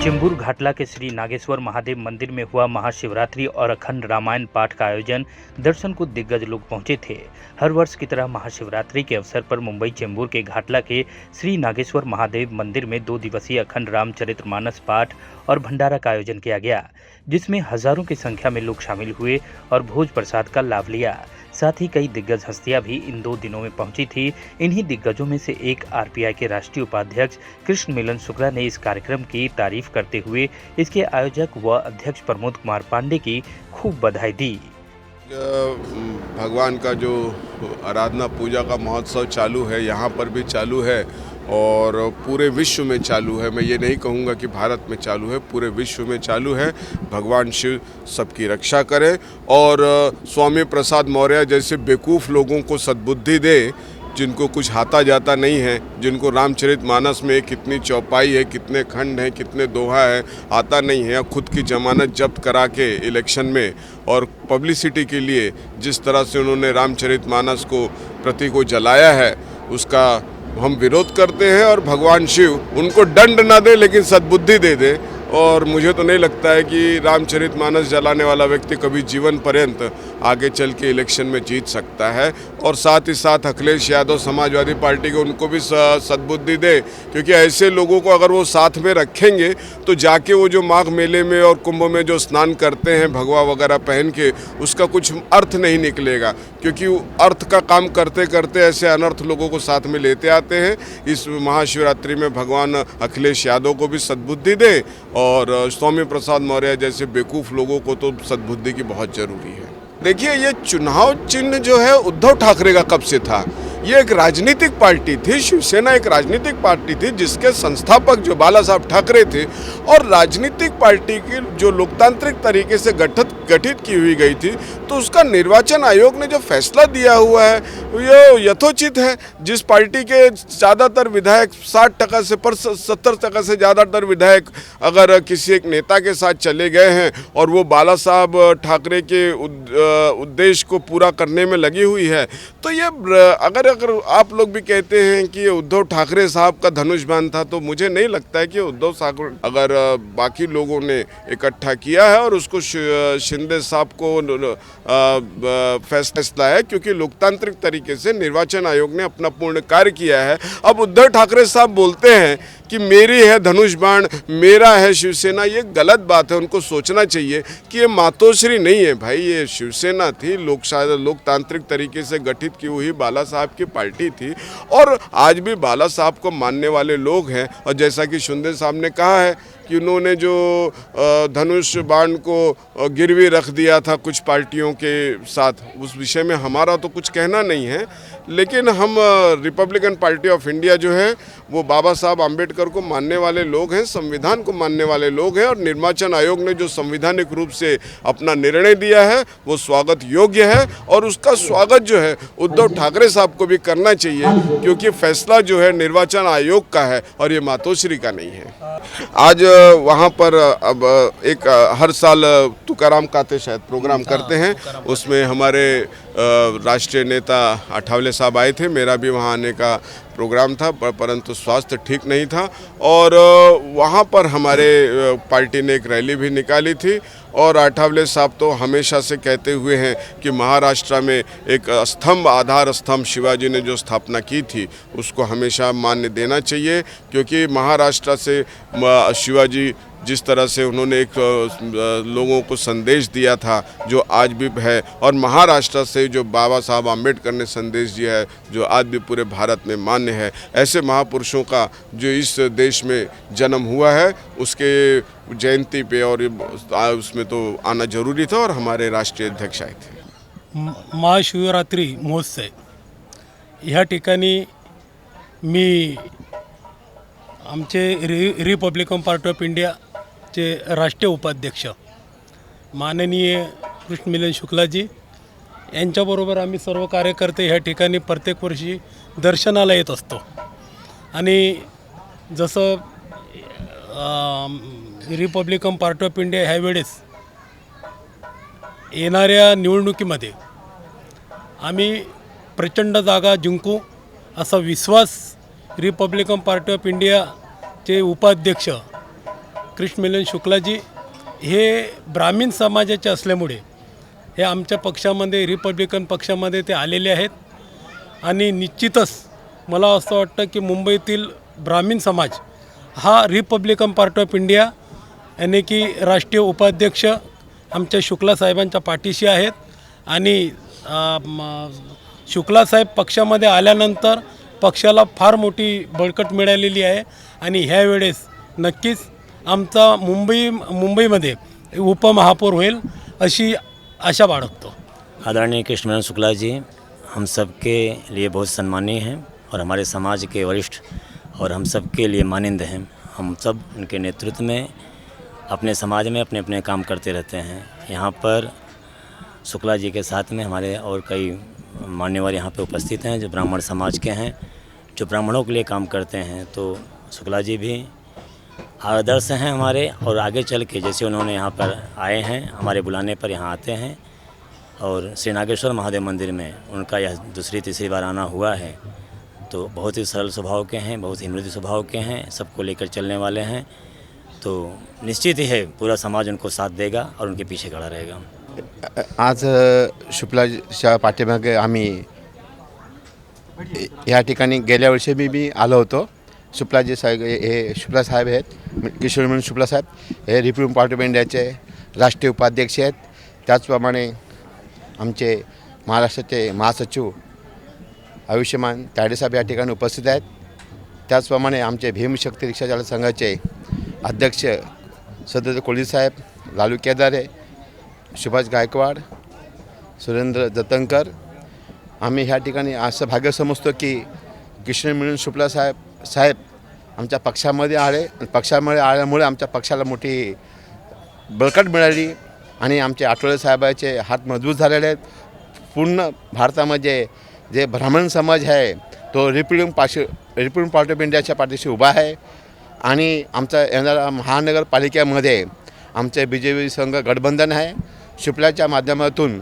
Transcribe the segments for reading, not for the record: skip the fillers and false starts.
चेंबूर घाटला के श्री नागेश्वर महादेव मंदिर में हुआ महाशिवरात्रि और अखंड रामायण पाठ का आयोजन। दर्शन को दिग्गज लोग पहुंचे थे। हर वर्ष की तरह महाशिवरात्रि के अवसर पर मुंबई चेंबूर के घाटला के श्री नागेश्वर महादेव मंदिर में 2 दिवसीय अखंड रामचरितमानस पाठ और भंडारा का आयोजन किया गया, जिसमें हजारों की संख्या में लोग शामिल हुए और भोज प्रसाद का लाभ लिया। साथ ही कई दिग्गज हस्तियां भी इन 2 दिनों में पहुंची थी। इन्हीं दिग्गजों में से एक आरपीआई के राष्ट्रीय उपाध्यक्ष कृष्ण मिलन शुक्ला ने इस कार्यक्रम की तारीफ करते हुए इसके आयोजक व अध्यक्ष प्रमोद कुमार पांडे की खूब बधाई दी। भगवान का जो आराधना पूजा का महोत्सव चालू है, यहाँ पर भी चालू है और पूरे विश्व में चालू है। मैं ये नहीं कहूँगा कि भारत में चालू है, पूरे विश्व में चालू है। भगवान शिव सबकी रक्षा करे और स्वामी प्रसाद मौर्य जैसे बेवकूफ़ लोगों को सद्बुद्धि दे, जिनको कुछ आता जाता नहीं है, जिनको रामचरितमानस में कितनी चौपाई है, कितने खंड हैं, कितने दोहा है, आता नहीं है। खुद की जमानत जब्त करा के इलेक्शन में और पब्लिसिटी के लिए जिस तरह से उन्होंने रामचरितमानस को प्रति को जलाया है, उसका हम विरोध करते हैं। और भगवान शिव उनको दंड ना दे लेकिन सद्बुद्धि दे दे। और मुझे तो नहीं लगता है कि रामचरितमानस जलाने वाला व्यक्ति कभी जीवन पर्यंत आगे चल के इलेक्शन में जीत सकता है। और साथ ही साथ अखिलेश यादव समाजवादी पार्टी को उनको भी सद्बुद्धि दे, क्योंकि ऐसे लोगों को अगर वो साथ में रखेंगे तो जाके वो जो माघ मेले में और कुंभ में जो स्नान करते हैं भगवा वगैरह पहन के, उसका कुछ अर्थ नहीं निकलेगा, क्योंकि अर्थ का काम करते करते ऐसे अनर्थ लोगों को साथ में लेते आते हैं। इस महाशिवरात्रि में भगवान अखिलेश यादव को भी सद्बुद्धि दे और स्वामी प्रसाद मौर्य जैसे बेवकूफ़ लोगों को तो सद्बुद्धि की बहुत ज़रूरी है। देखिए, ये चुनाव चिन्ह जो है उद्धव ठाकरे का कब से था। ये एक राजनीतिक पार्टी थी, शिवसेना एक राजनीतिक पार्टी थी जिसके संस्थापक जो बाला साहब ठाकरे थे, और राजनीतिक पार्टी की जो लोकतांत्रिक तरीके से गठित की हुई गई थी, तो उसका निर्वाचन आयोग ने जो फैसला दिया हुआ है ये यथोचित है। जिस पार्टी के ज़्यादातर विधायक 60% से 70% से ज़्यादातर विधायक अगर किसी एक नेता के साथ चले गए हैं और वो बाला साहब ठाकरे के उद्देश्य को पूरा करने में लगी हुई है, तो ये अगर आप लोग भी कहते हैं कि उद्धव ठाकरे साहब का धनुष बाण था, तो मुझे नहीं लगता है कि उद्धव साहब अगर बाकी लोगों ने इकट्ठा किया है और उसको शिंदे साहब को फैसला है, क्योंकि लोकतांत्रिक तरीके से निर्वाचन आयोग ने अपना पूर्ण कार्य किया है। अब उद्धव ठाकरे साहब बोलते हैं कि मेरी है धनुष बाण, मेरा है शिवसेना, ये गलत बात है। उनको सोचना चाहिए कि ये मातोश्री नहीं है भाई, ये शिवसेना थी, लोकतांत्रिक तरीके से गठित की हुई बाला साहब की पार्टी थी। और आज भी बाला साहब को मानने वाले लोग हैं। और जैसा कि शिंदे साहब ने कहा है कि उन्होंने जो धनुष बाण को गिरवी रख दिया था कुछ पार्टियों के साथ, उस विषय में हमारा तो कुछ कहना नहीं है, लेकिन हम रिपब्लिकन पार्टी ऑफ इंडिया जो है वो बाबा साहब आम्बेडकर को मानने वाले लोग हैं, संविधान को मानने वाले लोग हैं। और निर्वाचन आयोग ने जो संवैधानिक रूप से अपना निर्णय दिया है वो स्वागत योग्य है, और उसका स्वागत जो है उद्धव ठाकरे साहब को भी करना चाहिए, क्योंकि फैसला जो है निर्वाचन आयोग का है और ये मातोश्री का नहीं है। आज वहाँ पर अब एक हर साल तुकाराम काते शायद प्रोग्राम करते हैं, उसमें हमारे राष्ट्रीय नेता अठावले साहब आए थे। मेरा भी वहाँ आने का प्रोग्राम था, परंतु स्वास्थ्य ठीक नहीं था। और वहाँ पर हमारे पार्टी ने एक रैली भी निकाली थी। और अठावले साहब तो हमेशा से कहते हुए हैं कि महाराष्ट्र में एक स्तंभ, आधार स्तंभ शिवाजी ने जो स्थापना की थी उसको हमेशा मान्य देना चाहिए, क्योंकि महाराष्ट्र से शिवाजी जिस तरह से उन्होंने एक लोगों को संदेश दिया था जो आज भी है, और महाराष्ट्र से जो बाबा साहब आम्बेडकर ने संदेश दिया है जो आज भी पूरे भारत में मान्य है, ऐसे महापुरुषों का जो इस देश में जन्म हुआ है उसके जयंती पे और उसमें तो आना जरूरी था। और हमारे राष्ट्रीय अध्यक्ष आए थे। महाशिवरात्री महोत्सव ह्या ठिकाणी मी आमचे रिपब्लिकन पार्टी ऑफ इंडिया चे राष्ट्रीय उपाध्यक्ष माननीय कृष्ण मिलन शुक्लाजी यांच्याबरोबर आम्ही सर्व कार्यकर्ते ह्या ठिकाणी प्रत्येक वर्षी दर्शनाला येत असतो। आणि जसं रिपब्लिकन पार्टी ऑफ इंडिया ह्या वेळेस येणाऱ्या निवडणुकीमध्ये आम्ही प्रचंड जागा जिंकू असा विश्वास रिपब्लिकन पार्टी ऑफ इंडियाचे उपाध्यक्ष कृष्ण मिलन शुक्लाजी हे ब्राह्मीण समाजाचे असल्यामुळे हे आमच्या पक्षामध्ये रिपब्लिकन पक्षामध्ये ते आलेले आहेत आणि निश्चितच मला असं वाटतं की मुंबईतील ब्राह्मीण समाज हा रिपब्लिकन पार्टी ऑफ इंडिया यानी की राष्ट्रीय उपाध्यक्ष आमच्या शुक्ला साहेबांच्या पाठीशी आहेत आणि शुक्ला साहेब पक्षामध्ये आल्यानंतर पक्षाला फार मोठी बळकट मिळालेली आहे आणि ह्या वेळेस नक्कीच आमचा मुंबईमध्ये उपमहापौर होईल अशी आशा बाळगतो। आदरणीय कृष्ण शुक्ला जी हम सब के लिए बहुत सम्मानीय हैं और हमारे समाज के वरिष्ठ और हम सब के लिए मानिंद हैं। हम सब उनके नेतृत्व में अपने समाज में अपने अपने काम करते रहते हैं। यहाँ पर शुक्ला जी के साथ में हमारे और कई मान्यवर यहाँ पे उपस्थित हैं जो ब्राह्मण समाज के हैं, जो ब्राह्मणों के लिए काम करते हैं। तो शुक्ला जी भी आदर्श हैं हमारे और आगे चल के जैसे उन्होंने यहाँ पर आए हैं, हमारे बुलाने पर यहाँ आते हैं और श्री नागेश्वर महादेव मंदिर में उनका यह दूसरी तीसरी बार आना हुआ है। तो बहुत ही सरल स्वभाव के हैं, बहुत ही मृदु स्वभाव के हैं, सबको लेकर चलने वाले हैं। तो निश्चित ही है पूरा समाज उनको साथ देगा और उनके पीछे खड़ा रहेगा। आज शुक्लाच्या पाठीमागे आम्ही या ठिकाणी गेल्या वर्षी मी आलो होतो। शुक्लाजी साहेब हे शुक्ला साहेब आहेत, किशोर म्हणून शुक्ला साहेब हे रिपब्लिकन पार्टी ऑफ इंडियाचे राष्ट्रीय उपाध्यक्ष आहेत। त्याचप्रमाणे आमचे महाराष्ट्राचे महासचिव आयुष्यमान तायडे साहेब या ठिकाणी उपस्थित आहेत। त्याचप्रमाणे आमचे भीमशक्ती रिक्षाचालक संघाचे अध्यक्ष सदस्य कोळी साहेब, लालू केदारे, सुभाष गायकवाड, सुरेंद्र दत्तनकर, आम्ही ह्या ठिकाणी असं भाग्य समजतो की कृष्ण मिलन शुक्ला साहेब आमच्या पक्षामध्ये आले। पक्षामध्ये आल्यामुळे आमच्या पक्षाला मोठी बळकट मिळाली आणि आमचे आठवले साहेबाचे हात मजबूत झालेले आहेत। पूर्ण भारतामध्ये जे ब्राह्मण समाज आहे तो रिपब्लिकन पार्टी ऑफ इंडियाच्या पाठीशी उभा आहे आणि आमचा येणारा महानगरपालिकेमध्ये आमचे BJP संघ गठबंधन आहे। शुक्लाच्या माध्यमातून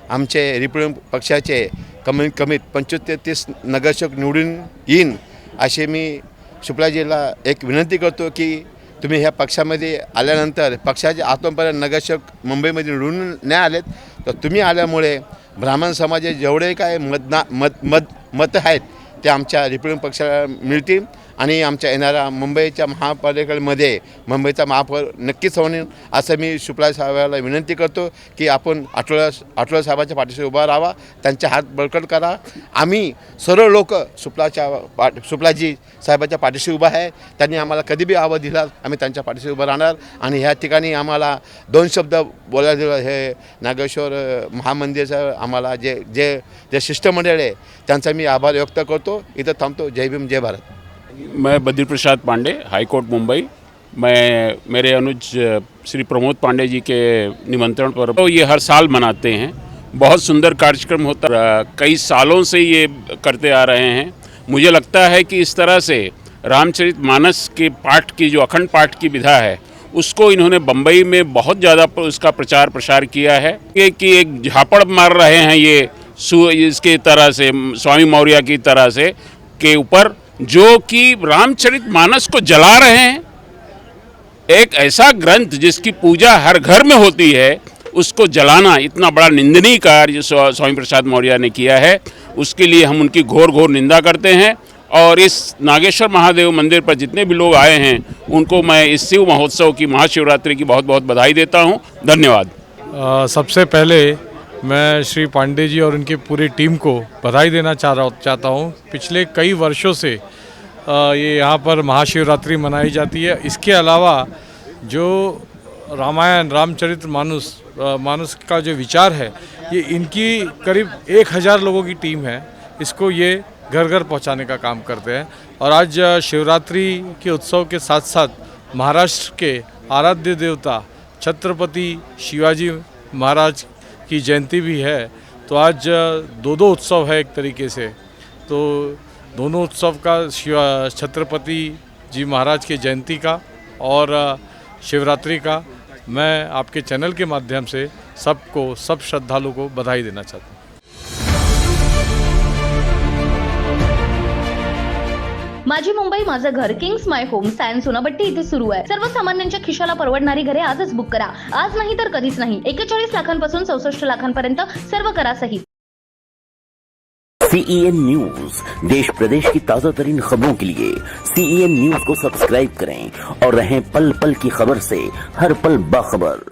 आमचे रिपब्लिकन पक्षाचे कमीत कमी 25 ते 30 नगरसेवक निवडून येईन असे मी शुक्लाजीला एक विनंती करतो की तुम्ही ह्या पक्षामध्ये आल्यानंतर पक्षाचे आतापर्यंत नगरसेवक मुंबईमध्ये निवडून नाही आलेत, तर तुम्ही आल्यामुळे ब्राह्मण समाजाचे जेवढे काय मत आहेत ते आमच्या रिपब्लिकन पक्षाला मिळतील आणि आमच्या येणाऱ्या मुंबईच्या महापालिकेमध्ये मुंबईचा महापौर नक्कीच होईल असं मी शुक्ला साहेबाला विनंती करतो की आपण आठवले साहेबाच्या पाठीशी उभा राहावा, त्यांचे हात बळकट करा। आम्ही सर्व लोक शुक्लाजी साहेबाच्या पाठीशी उभा आहे। त्यांनी आम्हाला कधी बी आवाज दिला आम्ही त्यांच्या पाठीशी उभं राहणार आणि ह्या ठिकाणी आम्हाला 2 शब्द बोलायला दिलं हे नागेश्वर महामंदिरचं आम्हाला जे शिष्टमंडळ आहे त्यांचा मी आभार व्यक्त करतो। इथं थांबतो। जय भीम, जय भारत। मैं बद्री प्रसाद पांडे, हाई कोर्ट मुंबई। मैं मेरे अनुज श्री प्रमोद पांडे जी के निमंत्रण पर तो ये हर साल मनाते हैं। बहुत सुंदर कार्यक्रम होता है, कई सालों से ये करते आ रहे हैं। मुझे लगता है कि इस तरह से रामचरितमानस के पाठ की जो अखंड पाठ की विधा है उसको इन्होंने बम्बई में बहुत ज़्यादा उसका प्रचार प्रसार किया है कि एक झापड़ मार रहे हैं ये इसके तरह से स्वामी मौर्य की तरह से के ऊपर जो कि रामचरितमानस को जला रहे हैं। एक ऐसा ग्रंथ जिसकी पूजा हर घर में होती है उसको जलाना इतना बड़ा निंदनीय कार्य स्वामी प्रसाद मौर्य ने किया है, उसके लिए हम उनकी घोर निंदा करते हैं। और इस नागेश्वर महादेव मंदिर पर जितने भी लोग आए हैं उनको मैं इस शिव महोत्सव की महाशिवरात्रि की बहुत बहुत बधाई देता हूँ। धन्यवाद। सबसे पहले मैं श्री पांडे जी और उनकी पूरी टीम को बधाई देना चाहता हूँ। पिछले कई वर्षों से ये यहाँ पर महाशिवरात्रि मनाई जाती है। इसके अलावा जो रामायण रामचरितमानस का जो विचार है ये इनकी करीब 1000 लोगों की टीम है, इसको ये घर घर पहुँचाने का काम करते हैं। और आज शिवरात्रि के उत्सव के साथ साथ महाराष्ट्र के आराध्य देवता छत्रपति शिवाजी महाराज की जयंती भी है। तो आज दो उत्सव है एक तरीके से। तो दोनों उत्सव का छत्रपति जी महाराज की जयंती का और शिवरात्रि का मैं आपके चैनल के माध्यम से सब श्रद्धालुओं को बधाई देना चाहता हूँ। माझी मुंबई माझं घर, Kings my home, science Sonapatti इथे सुरू आहे. सर्वसामान्यांच्या खिशाला परवडणारी घरे आजच बुक करा. आज नाही तर कधीच नाही. 41 लाखांपासून 64 लाखांपर्यंत सर्व करासहित. CEN न्यूज, देश प्रदेश की ताजा तरीन खबरों के लिए CEN न्यूज को सब्सक्राइब करें और रहें पल पल की खबर से हर पल बाखबर.